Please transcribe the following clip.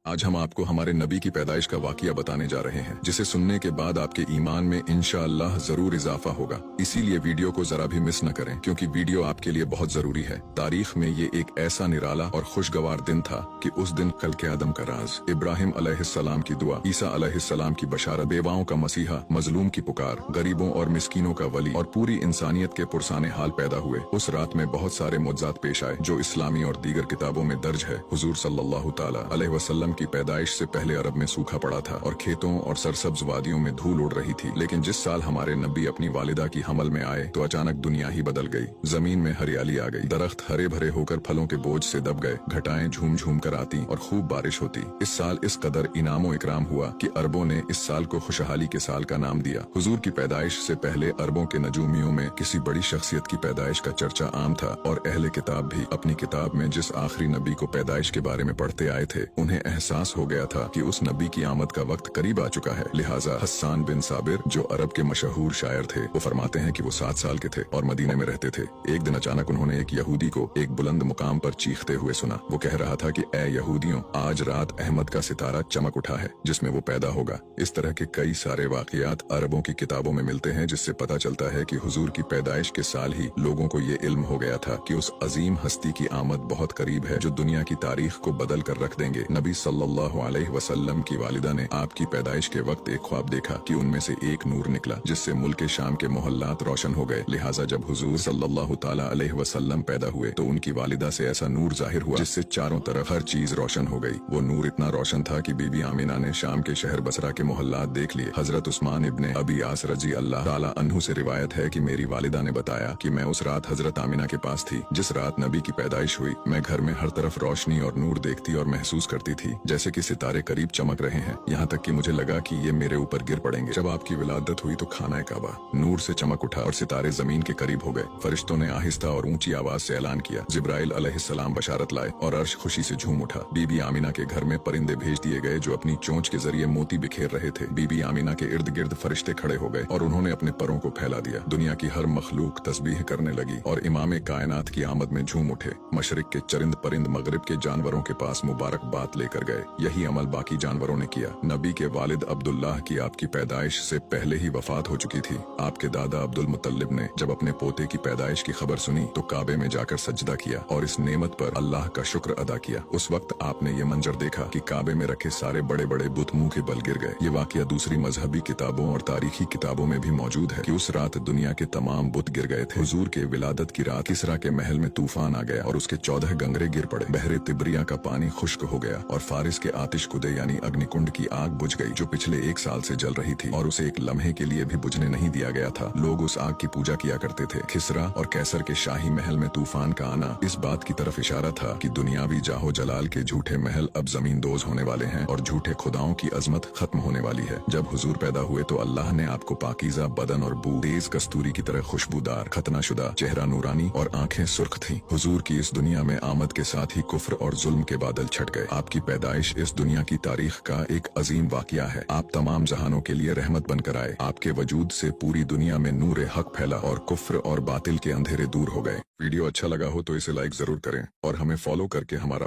आज हम आपको हमारे नबी की पैदाइश का वाकया बताने जा रहे हैं, जिसे सुनने के बाद आपके ईमान में इंशाअल्लाह जरूर इजाफा होगा। इसीलिए वीडियो को जरा भी मिस न करें, क्योंकि वीडियो आपके लिए बहुत जरूरी है। तारीख में ये एक ऐसा निराला और खुशगवार दिन था कि उस दिन खल्के आदम का राज, इब्राहिम अलैहिस्सलाम की दुआ, ईसा अलैहिस्सलाम की बशारत, बेवाओं का मसीहा, मजलूम की पुकार, गरीबों और मिस्कीनों का वली और पूरी इंसानियत के पुरसाने हाल पैदा हुए। उस रात में बहुत सारे मुअज्जात पेश आए जो इस्लामी और दीगर किताबों में दर्ज है। हुजूर सल्लल्लाहु तआला अलैहि वसल्लम की पैदाइश से पहले अरब में सूखा पड़ा था और खेतों और सरसब्ज वादियों में धूल उड़ रही थी। लेकिन जिस साल हमारे नबी अपनी वालिदा की हमल में आए तो अचानक दुनिया ही बदल गई। जमीन में हरियाली आ गई, दरख्त हरे भरे होकर फलों के बोझ से दब गए, घटाएं झूम झूम कर आती और खूब बारिश होती। इस साल इस कदर इनामो इकराम हुआ कि अरबों ने इस साल को खुशहाली के साल का नाम दिया। हुजूर की पैदाइश से पहले अरबों के नजूमियों में किसी बड़ी शख्सियत की पैदाइश का चर्चा आम था और अहले किताब भी अपनी किताब में जिस आखिरी नबी को पैदाइश के बारे में पढ़ते आए थे, उन्हें एहसास हो गया था कि उस नबी की आमद का वक्त करीब आ चुका है। लिहाजा हस्सान बिन साबिर, जो अरब के मशहूर शायर थे, वो फरमाते हैं कि वो 7 साल के थे और मदीने में रहते थे। एक दिन अचानक उन्होंने एक यहूदी को एक बुलंद मुकाम पर चीखते हुए सुना। वो कह रहा था कि ऐ यहूदियों, आज रात अहमद का सितारा चमक उठा है जिसमें वो पैदा होगा। इस तरह के कई सारे वाकयात अरबों की किताबों में मिलते हैं, जिससे पता चलता है कि हुजूर की पैदाइश के साल ही लोगों को ये इल्म हो गया था कि उस अजीम हस्ती की आमद बहुत करीब है जो दुनिया की तारीख को बदल कर रख देंगे। नबी सल्लल्लाहु अलैहि वसल्लम की वालिदा ने आपकी पैदाइश के वक्त एक ख्वाब देखा कि उनमें से एक नूर निकला जिससे मुल्क शाम के मोहल्लात रोशन हो गए। लिहाजा जब हुजूर सल्लल्लाहु ताला अलैहि वसल्लम पैदा हुए तो उनकी वालिदा से ऐसा नूर जाहिर हुआ जिससे चारों तरफ हर चीज रोशन हो गई। वो नूर इतना रोशन था कि बीबी आमिना ने शाम के शहर बसरा के मोहल्लात देख लिए। हजरत उस्मान इब्ने अबी आस रजी अल्लाह ताला अन्हु से रिवायत है कि मेरी वालिदा ने बताया कि मैं उस रात हजरत आमिना के पास थी जिस रात नबी की पैदाइश हुई। मैं घर में हर तरफ रोशनी और नूर देखती और महसूस करती थी जैसे कि सितारे करीब चमक रहे हैं, यहाँ तक कि मुझे लगा कि ये मेरे ऊपर गिर पड़ेंगे। जब आपकी विलादत हुई तो खाना काबा नूर से चमक उठा और सितारे जमीन के करीब हो गए। फरिश्तों ने आहिस्ता और ऊंची आवाज से ऐलान किया। जिब्राइल अलैहिस्सलाम बशारत लाए और अर्श खुशी से झूम उठा। बीबी आमिना के घर में परिंदे भेज दिए गए जो अपनी चोंच के जरिए मोती बिखेर रहे थे। बीबी आमिना के इर्द गिर्द फरिश्ते खड़े हो गए और उन्होंने अपने परों को फैला दिया। दुनिया की हर मखलूक तस्बीह करने लगी और इमाम कायनात की आमद में झूम उठे। मशरिक के चरिंद परिंद मगरिब के जानवरों के पास मुबारकबाद लेकर गए। यही अमल बाकी जानवरों ने किया। नबी के वालिद अब्दुल्लाह की आपकी पैदाइश से पहले ही वफात हो चुकी थी। आपके दादा अब्दुल मुत्तलिब ने जब अपने पोते की पैदाइश की खबर सुनी तो काबे में जाकर सजदा किया और इस नेमत पर अल्लाह का शुक्र अदा किया। उस वक्त आपने ये मंजर देखा कि काबे में रखे सारे बड़े बड़े बुत मुंह के बल गिर गए। ये वाकया दूसरी मजहबी किताबों और तारीखी किताबों में भी मौजूद है कि उस रात दुनिया के तमाम बुत गिर गए थे। हुजूर के विलादत की रात किसरा के महल में तूफान आ गया और उसके 14 गंगरे गिर पड़े। बहरे तिब्रिया का पानी खुश्क हो गया और फारिस के आतिश कुदे यानी अग्निकुंड की आग बुझ गई जो पिछले 1 साल से जल रही थी और उसे एक लम्हे के लिए भी बुझने नहीं दिया गया था। लोग उस आग की पूजा किया करते थे। खिसरा और कैसर के शाही महल में तूफान का आना इस बात की तरफ इशारा था कि दुनियावी जाहो जलाल के झूठे महल अब जमीन दोज होने वाले हैं और झूठे खुदाओं की अजमत खत्म होने वाली है। जब हुजूर पैदा हुए तो अल्लाह ने आपको पाकीज़ा बदन और बू, तेज कस्तूरी की तरह खुशबूदार, खतनाशुदा चेहरा, नूरानी और आंखें सुर्ख थीं। हुजूर की इस दुनिया में आमद के साथ ही कुफ्र और जुल्म के बादल छट गए। आपकी पैदाइश इस दुनिया की तारीख का एक अजीम वाकया है। आप तमाम जहानों के लिए रहमत बनकर आए। आपके वजूद से पूरी दुनिया में नूर हक फैला और कुफ्र और बातिल के अंधेरे दूर हो गए। वीडियो अच्छा लगा हो तो इसे लाइक जरूर करें और हमें फॉलो करके हमारा